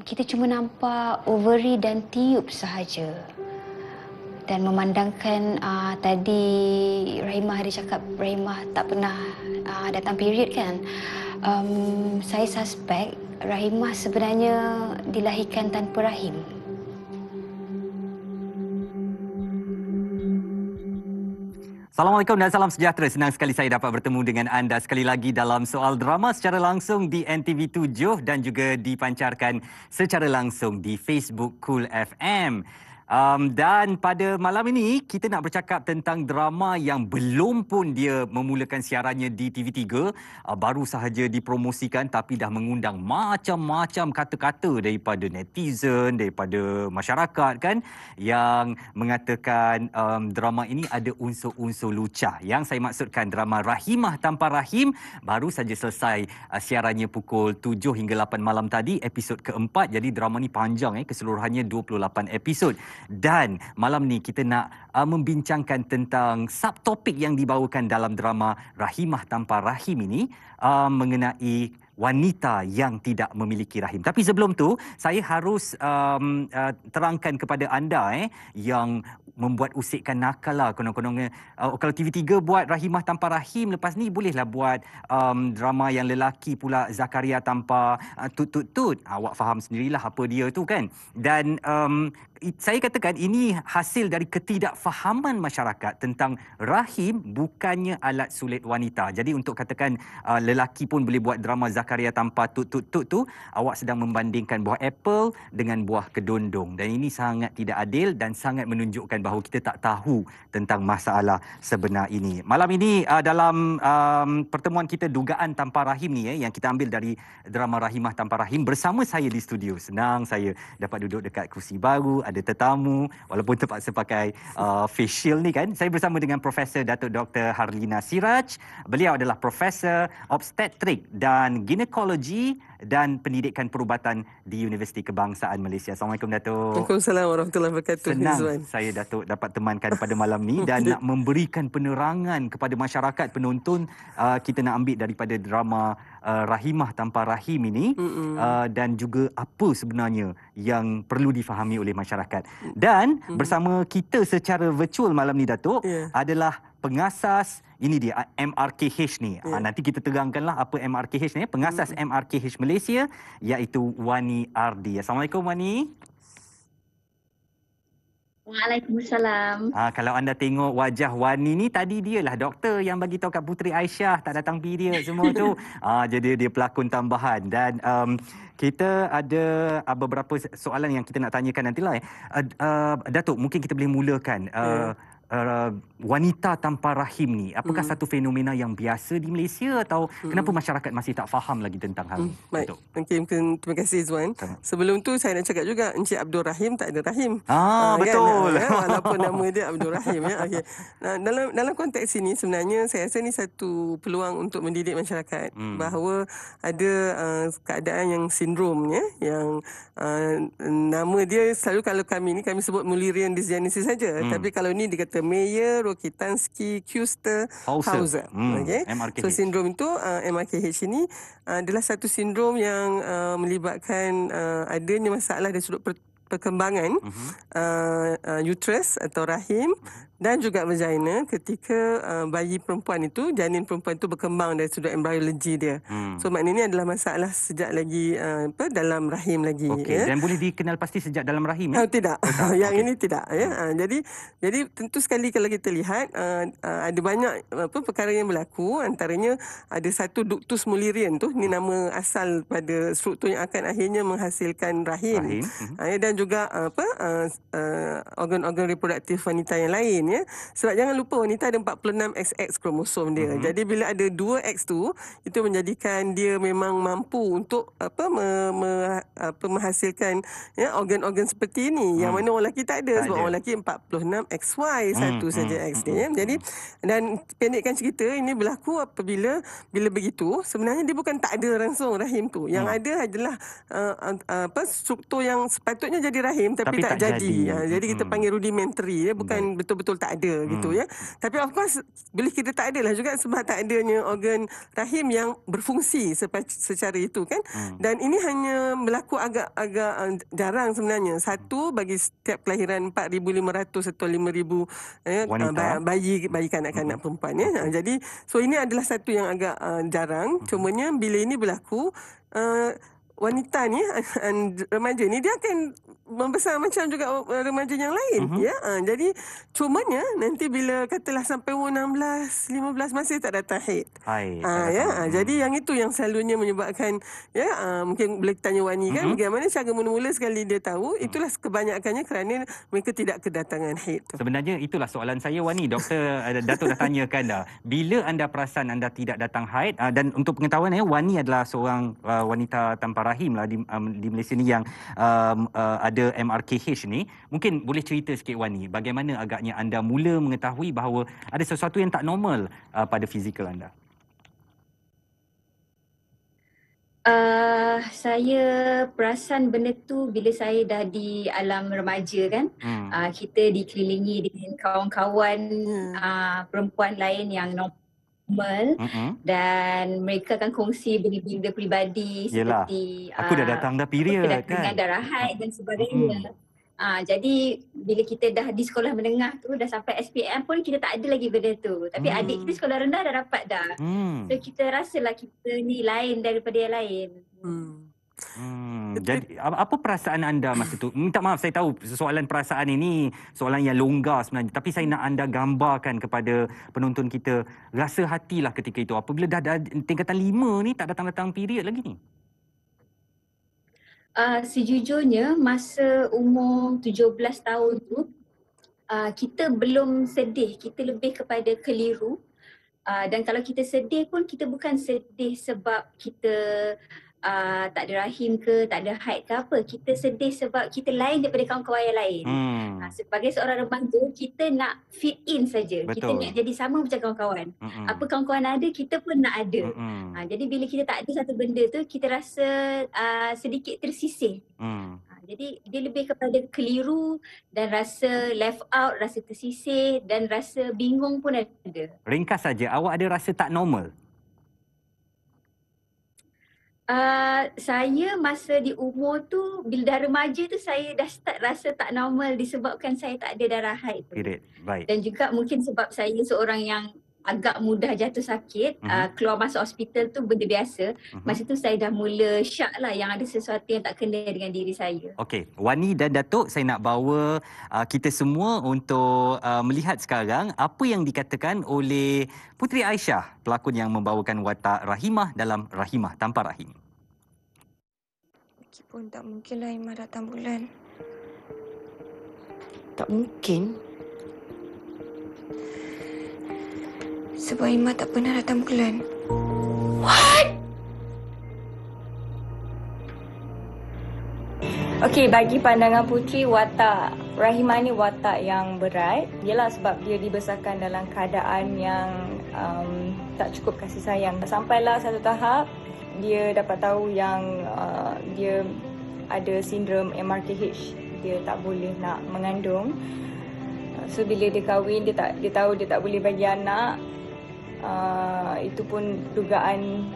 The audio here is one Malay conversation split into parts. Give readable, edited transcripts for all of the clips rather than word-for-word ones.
kita cuma nampak ovary dan tiub sahaja. Dan memandangkan tadi Rahimah ada cakap Rahimah tak pernah datang period kan. Saya suspek Rahimah sebenarnya dilahirkan tanpa rahim. Assalamualaikum dan salam sejahtera. Senang sekali saya dapat bertemu dengan anda sekali lagi dalam Soal Drama secara langsung di NTV7 dan juga dipancarkan secara langsung di Facebook Cool FM. Dan pada malam ini kita nak bercakap tentang drama yang belum pun dia memulakan siarannya di TV3, baru sahaja dipromosikan tapi dah mengundang macam-macam kata-kata daripada netizen, daripada masyarakat kan, yang mengatakan drama ini ada unsur-unsur lucah. Yang saya maksudkan drama Rahimah Tanpa Rahim baru saja selesai siarannya pukul 7 hingga 8 malam tadi, episod keempat. Jadi drama ni panjang, keseluruhannya 28 episod. Dan malam ni kita nak membincangkan tentang subtopik yang dibawakan dalam drama Rahimah Tanpa Rahim ini, mengenai wanita yang tidak memiliki rahim. Tapi sebelum tu, saya harus terangkan kepada anda yang membuat usikan nakal lah konon-kononnya. Kalau TV3 buat Rahimah Tanpa Rahim, lepas ni bolehlah buat drama yang lelaki pula, Zakaria Tanpa Tut-Tut-Tut. Awak faham sendirilah apa dia tu kan. Dan saya katakan ini hasil dari ketidakfahaman masyarakat tentang rahim bukannya alat sulit wanita. Jadi untuk katakan lelaki pun boleh buat drama Zakaria Tanpa Tut-Tut-Tut tu, awak sedang membandingkan buah apple dengan buah kedondong. Dan ini sangat tidak adil dan sangat menunjukkan bahawa kita tak tahu tentang masalah sebenar ini. Malam ini dalam pertemuan kita dugaan tanpa rahim ni yang kita ambil dari drama Rahimah Tanpa Rahim, bersama saya di studio. Senang saya dapat duduk dekat kursi baru, ada tetamu walaupun terpaksa pakai face shield ni kan. Saya bersama dengan Profesor Datuk Dr. Harlina Siraj. Beliau adalah Profesor Obstetrik dan Ginekologi dan Pendidikan Perubatan di Universiti Kebangsaan Malaysia. Assalamualaikum Datuk. Waalaikumsalam warahmatullahi wabarakatuh. Senang saya Datuk dapat temankan pada malam ni dan nak memberikan penerangan kepada masyarakat penonton. Kita nak ambil daripada drama Rahimah Tanpa Rahim ini, dan juga apa sebenarnya yang perlu difahami oleh masyarakat. Dan bersama kita secara virtual malam ni Datuk adalah pengasas, ini dia MRKH ni. Nanti kita terangkanlah apa MRKH ni, pengasas MRKH Malaysia, iaitu Wani Ardi. Assalamualaikum Wani. Waalaikumsalam. Kalau anda tengok wajah Wani ni, tadi dia lah doktor yang bagi tahu kat Puteri Aisyah tak datang period semua tu. Jadi dia pelakon tambahan. Dan kita ada beberapa soalan yang kita nak tanyakan nantilah. Datuk, mungkin kita boleh mulakan. Wanita tanpa rahim ni, apakah satu fenomena yang biasa di Malaysia atau kenapa masyarakat masih tak faham lagi tentang hal ni? Baik. Mungkin terima kasih Zuan. Sebelum tu saya nak cakap juga, Encik Abdul Rahim tak ada rahim. Betul. Kan? Walaupun nama dia Abdul Rahim Okay. Dalam konteks ini sebenarnya saya rasa ni satu peluang untuk mendidik masyarakat bahawa ada keadaan yang sindrom yang nama dia selalu, kalau kami sebut Mullerian dysgenesis saja. Tapi kalau ni dikata Meyer, Rokitansky, Kuster, Hauser. Okay? MRKH. So sindrom itu, MRKH ini adalah satu sindrom yang melibatkan adanya masalah dari sudut perkembangan uterus atau rahim dan juga vagina ketika bayi perempuan itu, janin perempuan itu berkembang dari sudut embryologi dia. So maknanya ini adalah masalah sejak lagi dalam rahim lagi. Dan boleh dikenal pasti sejak dalam rahim Tidak. Yang ini tidak Jadi tentu sekali kalau kita lihat ada banyak perkara yang berlaku. Antaranya ada satu ductus Mullerian tu, ni nama asal pada struktur yang akan akhirnya menghasilkan rahim. Dan juga organ-organ reproduktif wanita yang lain sebab jangan lupa wanita ada 46 XX kromosom dia. Jadi bila ada 2 X tu, itu menjadikan dia memang mampu untuk menghasilkan organ-organ seperti ini yang mana orang lelaki tak ada. Sebab orang lelaki 46 XY, satu saja X dia. Jadi dan pendekkan cerita ini berlaku apabila begitu sebenarnya dia bukan tak ada langsung rahim tu. Yang ada adalah struktur yang sepatutnya jadi rahim tapi tak jadi. Jadi kita panggil rudimentary, bukan betul-betul betul tak ada gitu ya. Tapi of course boleh kita tak ada lah juga sebab tak adanya organ rahim yang berfungsi secara itu kan. Dan ini hanya berlaku agak jarang sebenarnya. Satu bagi setiap kelahiran 4,500 atau 5,000 Wanita. bayi kanak-kanak perempuan ya. Jadi so ini adalah satu yang agak jarang. Cumanya bila ini berlaku, wanita ni, remaja ni dia akan membesar macam juga remaja yang lain ya. Jadi cumanya nanti bila katalah sampai umur 16, 15 masih tak datang haid. Jadi yang itu yang selalunya menyebabkan ya mungkin boleh tanya Wani kan bagaimana cara mula-mula sekali dia tahu, itulah kebanyakannya kerana mereka tidak kedatangan haid tu. Sebenarnya itulah soalan saya Wani. Doktor Datuk dah tanyakan dah. Bila anda perasan anda tidak datang haid, dan untuk pengetahuan Wani adalah seorang wanita tanpa rahim lah di Malaysia ni yang ada MRKH ni. Mungkin boleh cerita sikit Wani, bagaimana agaknya anda mula mengetahui bahawa ada sesuatu yang tak normal pada fizikal anda? Saya perasan benda tu bila saya dah di alam remaja kan. Kita dikelilingi dengan kawan-kawan perempuan lain yang normal dan mereka akan kongsi benda-benda peribadi seperti aku dah datang dah period kedatangan darah haid dan sebagainya. Jadi bila kita dah di sekolah menengah tu dah sampai SPM pun kita tak ada lagi benda tu. Tapi adik kita sekolah rendah dah dapat dah. So kita rasalah kita ni lain daripada yang lain. Jadi apa perasaan anda masa tu? Minta maaf, saya tahu soalan perasaan ini soalan yang longgar sebenarnya, tapi saya nak anda gambarkan kepada penonton kita rasa hatilah ketika itu apabila dah tingkatan 5 ni tak datang-datang period lagi ni. Sejujurnya masa umur 17 tahun tu kita belum sedih, kita lebih kepada keliru. Dan kalau kita sedih pun kita bukan sedih sebab kita tak ada rahim ke, tak ada haid ke apa. Kita sedih sebab kita lain daripada kawan-kawan yang lain. Sebagai seorang remaja, kita nak fit in saja. Kita nak jadi sama macam kawan-kawan. Apa kawan-kawan ada, kita pun nak ada. Jadi bila kita tak ada satu benda tu, kita rasa sedikit tersisih. Jadi dia lebih kepada keliru dan rasa left out, rasa tersisih dan rasa bingung pun ada. Ringkas saja, awak ada rasa tak normal? Saya masa di umur tu, bila dah remaja tu saya dah start rasa tak normal disebabkan saya tak ada darah haid tu. Baik. Dan juga mungkin sebab saya seorang yang agak mudah jatuh sakit, keluar masuk hospital tu benda biasa. Masa tu saya dah mula syak lah yang ada sesuatu yang tak kena dengan diri saya. Okey, Wani dan Datuk, saya nak bawa kita semua untuk melihat sekarang apa yang dikatakan oleh Puteri Aisyah, pelakon yang membawakan watak Rahimah dalam Rahimah Tanpa Rahim. Meskipun tak mungkinlah Imah datang bulan. Tak mungkin? Sebab Imah tak pernah datang bulan. Okey, bagi pandangan Puteri, watak Rahimah ni watak yang berat. Yelah sebab dia dibesarkan dalam keadaan yang tak cukup kasih sayang. Sampailah satu tahap, dia dapat tahu yang dia ada sindrom MRKH. Dia tak boleh nak mengandung. So bila dia kahwin, dia tahu dia tak boleh bagi anak. Itu pun dugaan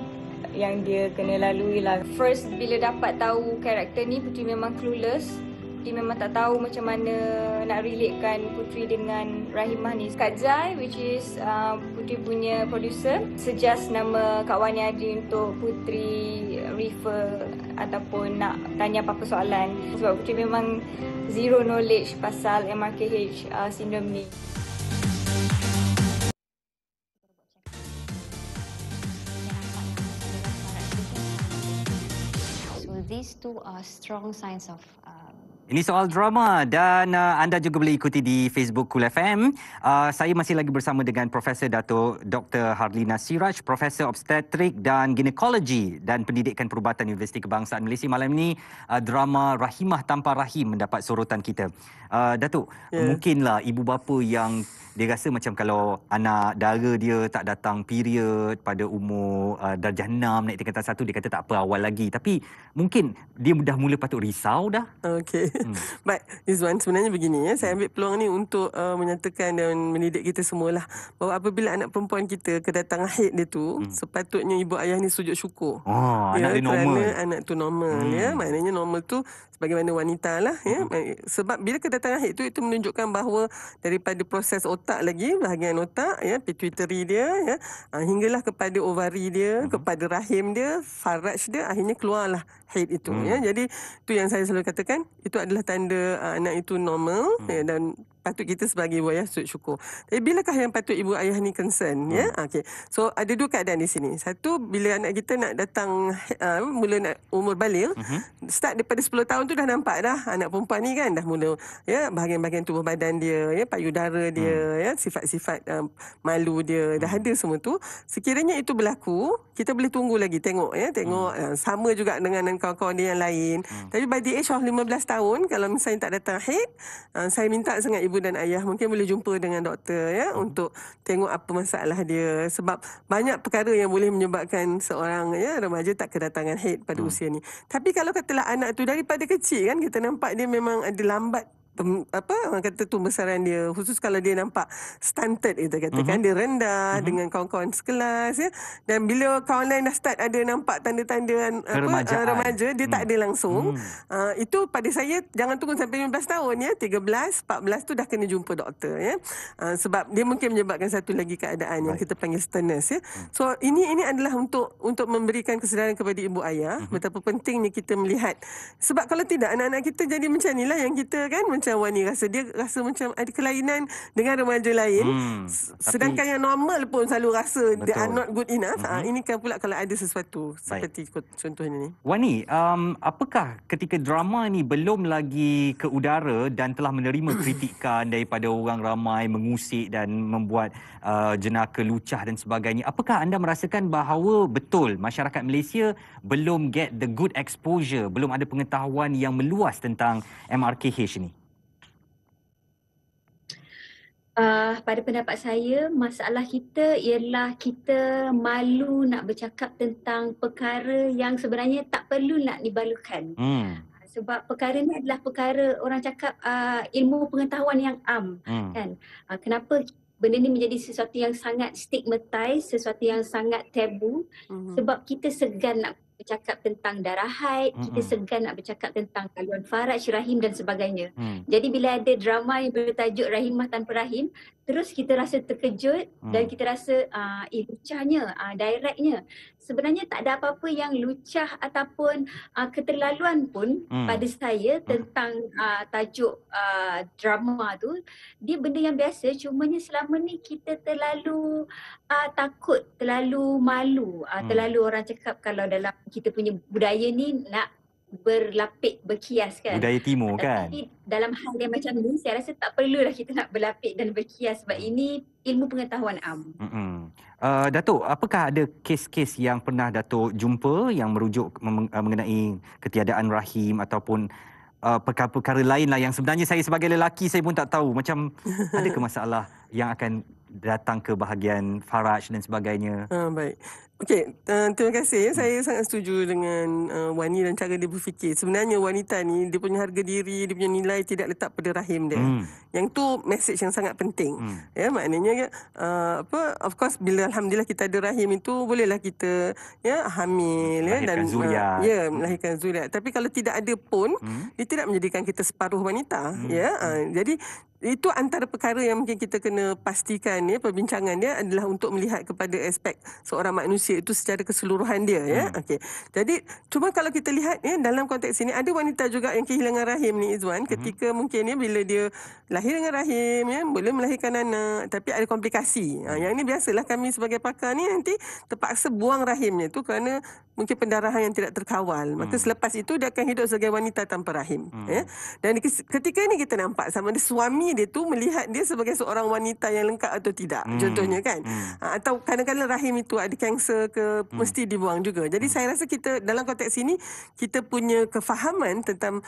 yang dia kena lalui lah. First, bila dapat tahu karakter ni, Puteri memang clueless. Puteri memang tak tahu macam mana nak relatekan Puteri dengan Rahimah ni. Kak Zai, which is Puteri punya producer, suggest nama Kak Wani Adri untuk Puteri refer ataupun nak tanya apa-apa soalan. Sebab Puteri memang zero knowledge pasal MRKH syndrome ni. These two are strong signs of Ini soal drama dan anda juga boleh ikuti di Facebook Cool FM. Saya masih lagi bersama dengan Profesor Datuk Dr. Harlina Siraj, Profesor Obstetrik dan Ginekologi dan Pendidikan Perubatan Universiti Kebangsaan Malaysia. Malam ini drama Rahimah Tanpa Rahim mendapat sorotan kita. Datuk, mungkinlah ibu bapa yang dia rasa macam kalau anak dara dia tak datang period pada umur darjah 6 naik tingkatan 1, dia kata tak apa, awal lagi. Tapi mungkin dia dah mula patut risau dah. Okey. Baik, Izwan, sebenarnya begini ya. Saya ambil peluang ni untuk menyatakan dan mendidik kita semualah bahawa apabila anak perempuan kita kedatangan haid dia tu, sepatutnya ibu ayah ni sujud syukur. Oh, anak dia normal. Kerana anak tu normal ya. Maknanya normal tu sebagaimana wanita lah ya. Sebab bila kedatangan haid tu, itu menunjukkan bahawa daripada proses otak lagi, bahagian otak ya, pituitary dia ya, hinggalah kepada ovari dia, kepada rahim dia, faraj dia, akhirnya keluarlah haid itu ya. Jadi tu yang saya selalu katakan, itu adalah tanda anak itu normal ya, dan patut kita sebagai ibu ayah sujud syukur. Tapi bilakah yang patut ibu ayah ni concern ya? Okey. So ada dua keadaan di sini. Satu, bila anak kita nak datang mula nak umur baligh, start daripada 10 tahun tu dah nampak dah anak perempuan ni kan dah mula ya, bahagian-bahagian tubuh badan dia ya, payudara dia ya, sifat-sifat malu dia dah ada semua tu. Sekiranya itu berlaku, kita boleh tunggu lagi tengok ya, tengok sama juga dengan kawan-kawan dia yang lain. Tapi by the age of 15 tahun, kalau misalnya tak datang haid, saya minta sangat ibu dan ayah mungkin boleh jumpa dengan doktor ya, untuk tengok apa masalah dia, sebab banyak perkara yang boleh menyebabkan seorang ya remaja tak kedatangan haid pada usia ni. Tapi kalau katalah anak tu daripada kecil kan, kita nampak dia memang ada lambat orang kata tumbesaran dia, khusus kalau dia nampak stunted, kita katakan dia rendah dengan kawan-kawan sekelas ya, dan bila kawan lain dah start ada nampak tanda-tanda remaja, dia tak ada langsung. Itu pada saya jangan tunggu sampai 15 tahun ya, 13, 14 tu dah kena jumpa doktor ya. Sebab dia mungkin menyebabkan satu lagi keadaan yang kita panggil sternness ya. So ini adalah untuk memberikan kesedaran kepada ibu ayah betapa pentingnya kita melihat, sebab kalau tidak anak-anak kita jadi macam inilah yang kita kan, macam Wani rasa macam ada kelainan dengan remaja lain, sedangkan yang normal pun selalu rasa they are not good enough. Ini kan pula kalau ada sesuatu seperti contohnya ni. Wani, apakah ketika drama ni belum lagi ke udara dan telah menerima kritikan daripada orang ramai, mengusik dan membuat jenaka lucah dan sebagainya, apakah anda merasakan bahawa betul masyarakat Malaysia belum get the good exposure, belum ada pengetahuan yang meluas tentang MRKH ni? Pada pendapat saya, masalah kita ialah kita malu nak bercakap tentang perkara yang sebenarnya tak perlu nak dibalukan. Sebab perkara ni adalah perkara orang cakap ilmu pengetahuan yang am kan. Kenapa benda ni menjadi sesuatu yang sangat stigmatized, sesuatu yang sangat tabu, sebab kita segan nak bercakap tentang darah haid, kita segan nak bercakap tentang kandungan faraj, rahim dan sebagainya. Jadi bila ada drama yang bertajuk Rahimah Tanpa Rahim, terus kita rasa terkejut dan kita rasa lucahnya, directnya. Sebenarnya tak ada apa-apa yang lucah ataupun keterlaluan pun pada saya tentang tajuk drama tu. Dia benda yang biasa, cumanya selama ni kita terlalu takut, terlalu malu, terlalu orang cakap kalau dalam kita punya budaya ni nak berlapik, berkias kan. Budaya timur kan. Tapi dalam hal yang macam ni, saya rasa tak perlulah kita nak berlapik dan berkias sebab ini ilmu pengetahuan am. Datuk, apakah ada kes-kes yang pernah Datuk jumpa yang merujuk mengenai ketiadaan rahim ataupun perkara-perkara lain lah yang sebenarnya saya sebagai lelaki saya pun tak tahu, macam adakah masalah yang akan datang ke bahagian faraj dan sebagainya? Baik. Okey, terima kasih. Saya sangat setuju dengan Wani dan cara dia berfikir. Sebenarnya wanita ni, dia punya harga diri, dia punya nilai tidak letak pada rahim dia. Yang tu message yang sangat penting. Ya, maknanya of course bila alhamdulillah kita ada rahim itu, bolehlah kita ya hamil ya, dan melahirkan zuriat. Tapi kalau tidak ada pun, dia tidak menjadikan kita separuh wanita. Ya, jadi itu antara perkara yang mungkin kita kena pastikan ya, perbincangan dia adalah untuk melihat kepada aspek seorang manusia itu secara keseluruhan dia ya. Okey. Jadi cuma kalau kita lihat ya, dalam konteks ini ada wanita juga yang kehilangan rahim ni Izwan, ketika mungkin ya bila dia lahir dengan rahim ya, boleh melahirkan anak tapi ada komplikasi. Yang ini biasalah kami sebagai pakar ni nanti terpaksa buang rahimnya tu kerana mungkin pendarahan yang tidak terkawal. Maka selepas itu dia akan hidup sebagai wanita tanpa rahim ya. Dan ketika ini kita nampak sama ada suami dia tu melihat dia sebagai seorang wanita yang lengkap atau tidak. Contohnya kan. Atau kadang-kadang rahim itu ada kanser ke, mesti dibuang juga. Jadi saya rasa kita dalam konteks ini kita punya kefahaman tentang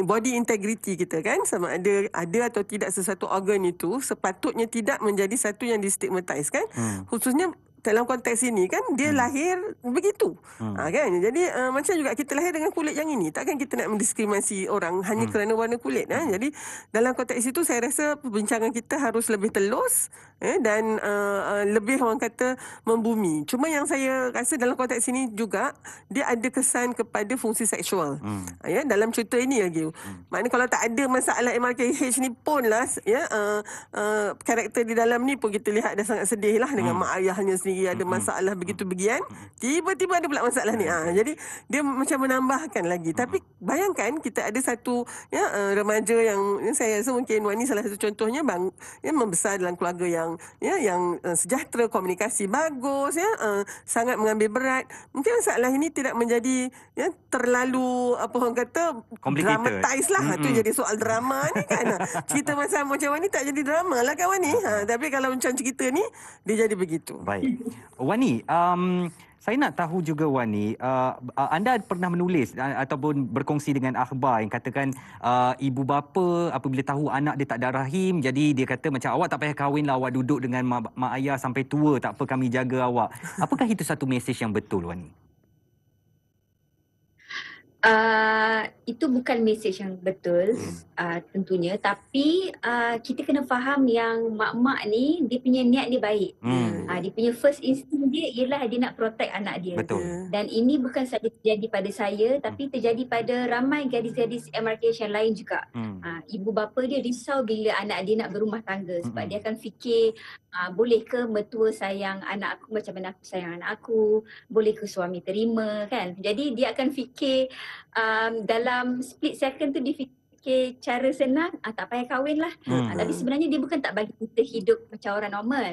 body integrity kita kan, sama ada atau tidak sesuatu organ itu sepatutnya tidak menjadi satu yang distigmatize kan. Khususnya dalam konteks ini kan dia lahir begitu. Kan? Jadi macam juga kita lahir dengan kulit yang ini. Takkan kita nak mendiskriminasi orang hanya kerana warna kulit. Jadi dalam konteks itu saya rasa perbincangan kita harus lebih telus dan lebih orang kata membumi. Cuma yang saya rasa dalam konteks ini juga dia ada kesan kepada fungsi seksual. Dalam cerita ini lagi. Maknanya kalau tak ada masalah MRKH ni pun lah karakter di dalam ni pun kita lihat dah sangat sedih lah dengan mak ayahnya sendiri ada masalah begitu-begian. Tiba-tiba ada pula masalah ni. Jadi dia macam menambahkan lagi. Tapi bayangkan kita ada satu remaja yang saya rasa mungkin Wan ni salah satu contohnya membesar dalam keluarga yang sejahtera, komunikasi bagus, sangat mengambil berat. Mungkin masalah ini tidak menjadi terlalu apa orang kata dramatize lah. Tu jadi soal drama ni kan. Cerita macam Wan ni tak jadi drama lah kan Wan ni. Tapi kalau macam cerita ni dia jadi begitu. Baik. Wan ni, saya nak tahu juga Wan ni, anda pernah menulis ataupun berkongsi dengan akhbar yang katakan ibu bapa apabila tahu anak dia tak ada rahim, jadi dia kata macam awak tak payah kahwin lah, awak duduk dengan mak ayah sampai tua, tak apa kami jaga awak. Apakah itu satu mesej yang betul Wan ni? Itu bukan mesej yang betul tentunya, tapi kita kena faham yang mak-mak ni dia punya niat dia baik. Dia punya first instinct dia ialah dia nak protect anak dia. Betul. Dan ini bukan sahaja terjadi pada saya, tapi terjadi pada ramai gadis-gadis MRKH yang lain juga. Ibu bapa dia risau bila anak dia nak berumah tangga sebab dia akan fikir boleh ke mertua sayang anak aku macam mana aku sayang anak aku, boleh ke suami terima kan. Jadi dia akan fikir dalam split second tu dia fikir cara senang, tak payah kahwin lah. Tapi sebenarnya dia bukan tak bagi kita hidup macam orang normal.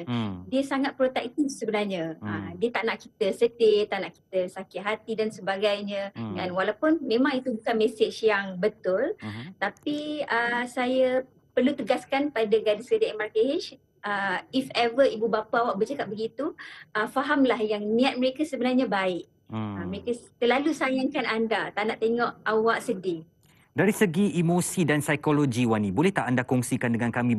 Dia sangat protektif sebenarnya. Dia tak nak kita sedih, tak nak kita sakit hati dan sebagainya. Dan walaupun memang itu bukan mesej yang betul, tapi saya perlu tegaskan pada gadis-gadis MRKH, if ever ibu bapa awak bercakap begitu, fahamlah yang niat mereka sebenarnya baik. Mereka terlalu sayangkan anda, tak nak tengok awak sedih. Dari segi emosi dan psikologi Wan ni, boleh tak anda kongsikan dengan kami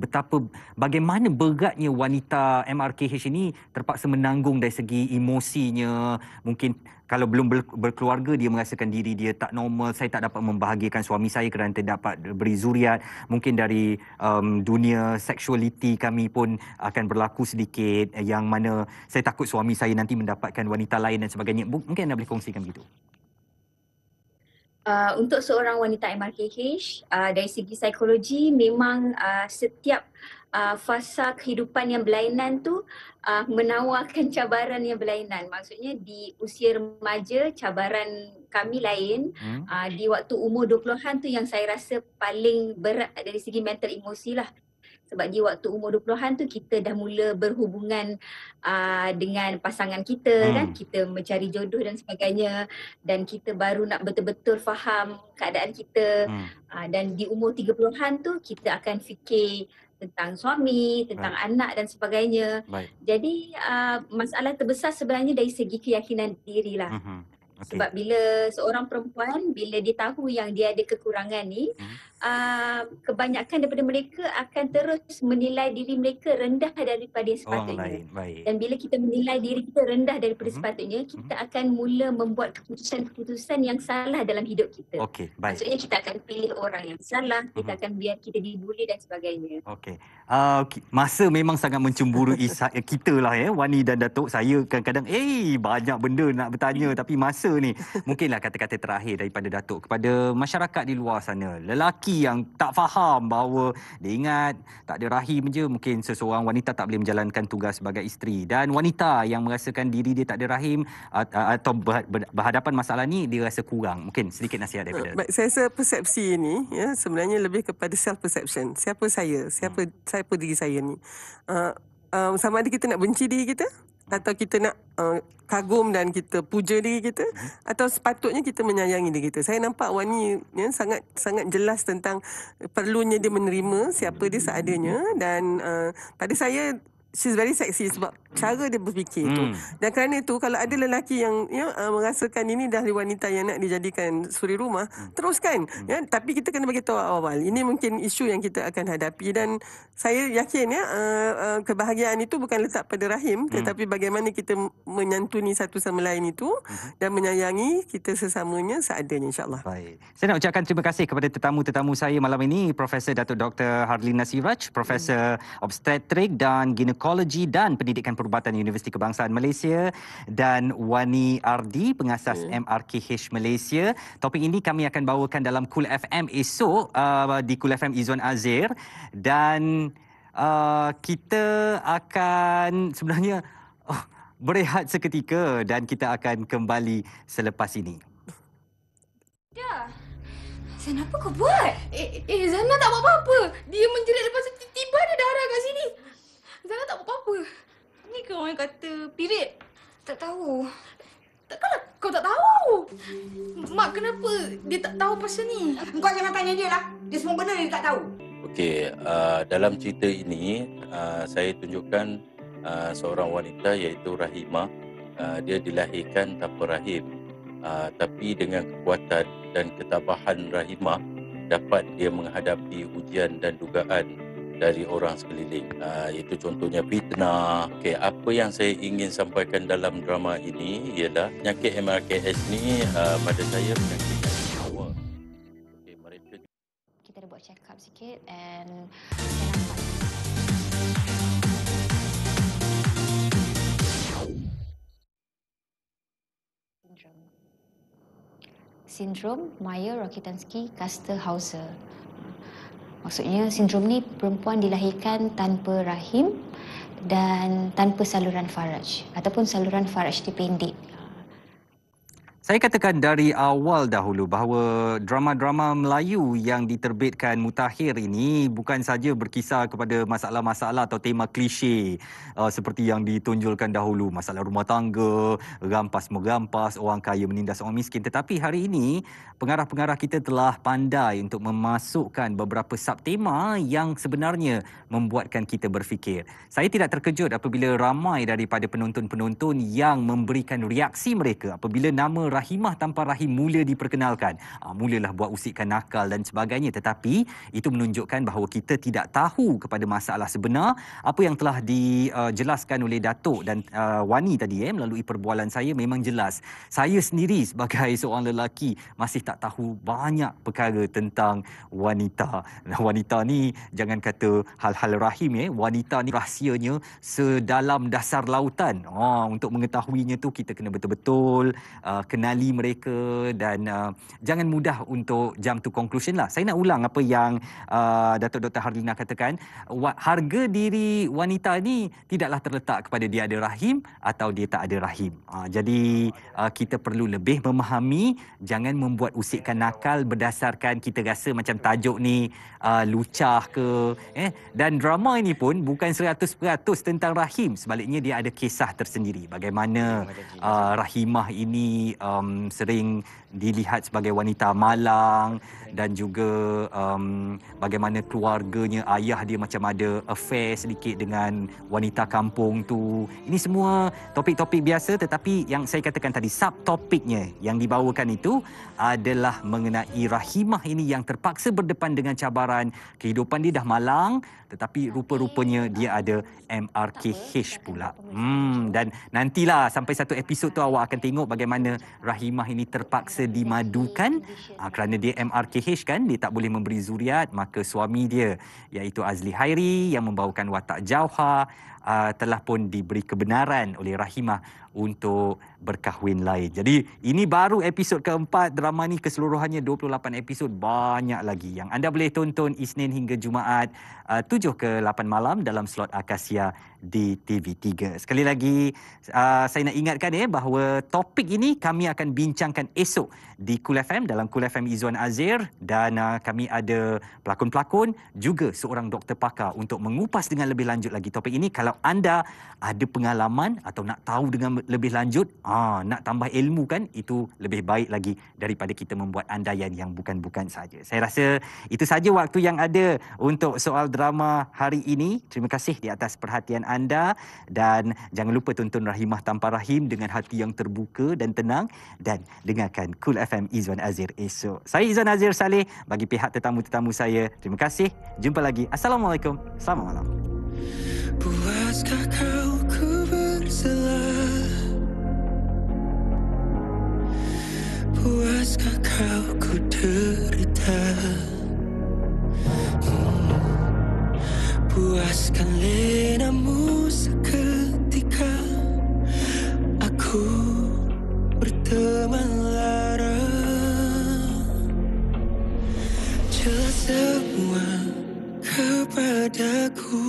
bagaimana beratnya wanita MRKH ini terpaksa menanggung dari segi emosinya? Mungkin kalau belum berkeluarga dia merasakan diri dia tak normal, saya tak dapat membahagiakan suami saya kerana tidak dapat beri zuriat. Mungkin dari dunia seksualiti kami pun akan berlaku sedikit yang mana saya takut suami saya nanti mendapatkan wanita lain dan sebagainya. Mungkin anda boleh kongsikan begitu. Untuk seorang wanita MRKH, dari segi psikologi memang setiap fasa kehidupan yang berlainan tu menawarkan cabaran yang berlainan. Maksudnya di usia remaja cabaran kami lain, di waktu umur 20-an tu yang saya rasa paling berat dari segi mental emosi lah. Sebab di waktu umur 20-an tu kita dah mula berhubungan dengan pasangan kita kan, kita mencari jodoh dan sebagainya, dan kita baru nak betul-betul faham keadaan kita. Dan di umur 30-an tu kita akan fikir tentang suami, tentang anak dan sebagainya. Jadi masalah terbesar sebenarnya dari segi keyakinan diri lah. Sebab bila seorang perempuan, bila dia tahu yang dia ada kekurangan ni, kebanyakan daripada mereka akan terus menilai diri mereka rendah daripada yang sepatutnya. Dan bila kita menilai diri kita rendah daripada sepatutnya, kita akan mula membuat keputusan-keputusan yang salah dalam hidup kita. Maksudnya kita akan pilih orang yang salah, kita akan biar kita dibuli dan sebagainya. Masa memang sangat mencemburui kita lah Wani dan Datuk. Saya kadang-kadang banyak benda nak bertanya, tapi masa ni mungkinlah kata-kata terakhir daripada Datuk kepada masyarakat di luar sana, lelaki yang tak faham bahawa dia ingat tak ada rahim je, mungkin seseorang wanita tak boleh menjalankan tugas sebagai isteri, dan wanita yang merasakan diri dia tak ada rahim atau berhadapan masalah ni dia rasa kurang. Mungkin sedikit nasihat daripada saya rasa persepsi ini sebenarnya lebih kepada self perception. Siapa saya? Siapa diri saya ni? Sama ada kita nak benci diri kita atau kita nak kagum dan kita puja diri kita, atau sepatutnya kita menyayangi diri kita. Saya nampak Wani sangat jelas tentang perlunya dia menerima siapa dia seadanya, dan pada saya she's very sexy sebab cara dia berfikir tu. Dan kerana itu kalau ada lelaki yang merasakan ini dah wanita yang nak dijadikan suri rumah, teruskan. Tapi kita kena bagi tahu awal. Ini mungkin isu yang kita akan hadapi dan saya yakin kebahagiaan itu bukan letak pada rahim, tetapi bagaimana kita menyantuni satu sama lain itu dan menyayangi kita sesamanya seadanya, insya-Allah. Baik. Saya nak ucapkan terima kasih kepada tetamu-tetamu saya malam ini, Profesor Datuk Dr. Harlina Siraj, Profesor Obstetrik dan Ginekologi dan Pendidikan Perubatan Universiti Kebangsaan Malaysia, dan Wani Ardi, pengasas MRKH Malaysia. Topik ini kami akan bawakan dalam Cool FM esok di Cool FM Izwan Azir, dan kita akan sebenarnya berehat seketika dan kita akan kembali selepas ini. Ya. Zana, apa kau buat? Zana tak buat apa-apa. Dia menjerit lepas tu tiba ada darah kat sini. Zana tak buat apa-apa. Ni ke orang kata period? Tak tahu. Takkanlah kau tak tahu. Mak, kenapa dia tak tahu pasal ni? Kau jangan tanya dia lah. Dia semua benda dia tak tahu. Okey, dalam cerita ini saya tunjukkan seorang wanita iaitu Rahimah. Dia dilahirkan tanpa rahim. Tapi dengan kekuatan dan ketabahan Rahimah dapat dia menghadapi ujian dan dugaan dari orang sekeliling. Itu contohnya fitnah. Okey, apa yang saya ingin sampaikan dalam drama ini ialah penyakit MRKH ni pada saya penyakit yang awal. Okey, mereka Kita dah buat check up sikit and saya nampak sindrom Mayer-Rokitansky-Kuster-Hauser. Maksudnya sindrom ni perempuan dilahirkan tanpa rahim dan tanpa saluran faraj ataupun saluran faraj dia pendek. Saya katakan dari awal dahulu bahawa drama-drama Melayu yang diterbitkan mutakhir ini bukan saja berkisar kepada masalah-masalah atau tema klise seperti yang ditonjolkan dahulu, masalah rumah tangga, rampas-merampas, orang kaya menindas orang miskin. Tetapi hari ini pengarah-pengarah kita telah pandai untuk memasukkan beberapa subtema yang sebenarnya membuatkan kita berfikir. Saya tidak terkejut apabila ramai daripada penonton-penonton yang memberikan reaksi mereka apabila nama Rahimah tanpa rahim mula diperkenalkan. Mulalah buat usikan nakal dan sebagainya. Tetapi itu menunjukkan bahawa kita tidak tahu kepada masalah sebenar. Apa yang telah dijelaskan oleh Datuk dan Wani tadi melalui perbualan saya memang jelas. Saya sendiri sebagai seorang lelaki masih tak tahu banyak perkara tentang wanita. Wanita ni jangan kata hal-hal rahim wanita ni rahsianya sedalam dasar lautan. Untuk mengetahuinya tu kita kena betul-betul kenali mereka dan jangan mudah untuk jump to conclusion lah. Saya nak ulang apa yang Datuk Dr. Harlina katakan. Harga diri wanita ni tidaklah terletak kepada dia ada rahim atau dia tak ada rahim. Jadi kita perlu lebih memahami, jangan membuat usikan nakal berdasarkan kita rasa macam tajuk ni lucah ke. Dan drama ini pun bukan 100% tentang rahim. Sebaliknya dia ada kisah tersendiri. Bagaimana Rahimah ini sering dilihat sebagai wanita malang dan juga bagaimana keluarganya, ayah dia macam ada affair sedikit dengan wanita kampung tu. Ini semua topik-topik biasa, tetapi yang saya katakan tadi subtopiknya yang dibawakan itu adalah mengenai Rahimah ini yang terpaksa berdepan dengan cabaran. Kehidupan dia dah malang tetapi rupa-rupanya dia ada MRKH pula. Dan nantilah sampai satu episod tu awak akan tengok bagaimana Rahimah ini terpaksa dimadukan kerana dia MRKH kan, dia tak boleh memberi zuriat. Maka suami dia iaitu Azli Hairi yang membawakan watak Jauhar telah pun diberi kebenaran oleh Rahimah untuk berkahwin lain. Jadi ini baru episod keempat. Drama ni keseluruhannya 28 episod, banyak lagi yang anda boleh tonton Isnin hingga Jumaat 7 ke 8 malam dalam slot Akasia di TV3. Sekali lagi saya nak ingatkan bahawa topik ini kami akan bincangkan esok di Cool FM dalam Cool FM Izwan Azir, dan kami ada pelakon-pelakon juga seorang doktor pakar untuk mengupas dengan lebih lanjut lagi topik ini. Kalau anda ada pengalaman atau nak tahu dengan lebih lanjut, nak tambah ilmu kan, itu lebih baik lagi daripada kita membuat andaian yang bukan-bukan saja. Saya rasa itu saja waktu yang ada untuk soal drama hari ini. Terima kasih di atas perhatian anda dan jangan lupa tonton Rahimah Tanpa Rahim dengan hati yang terbuka dan tenang dan dengarkan Cool FM Izwan Azir esok. Saya Izwan Azir Saleh, bagi pihak tetamu-tetamu saya, terima kasih. Jumpa lagi. Assalamualaikum. Selamat malam. Puaskah kau ku bersalah? Puaskah kau ku derita? Puaskan lenamu seketika aku berteman lara. Jelas semua kepadaku.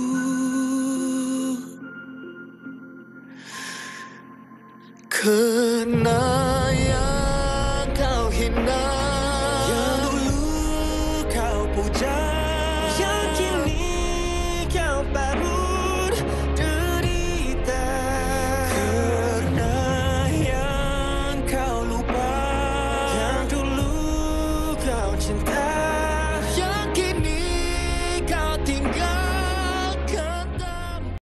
Kenapa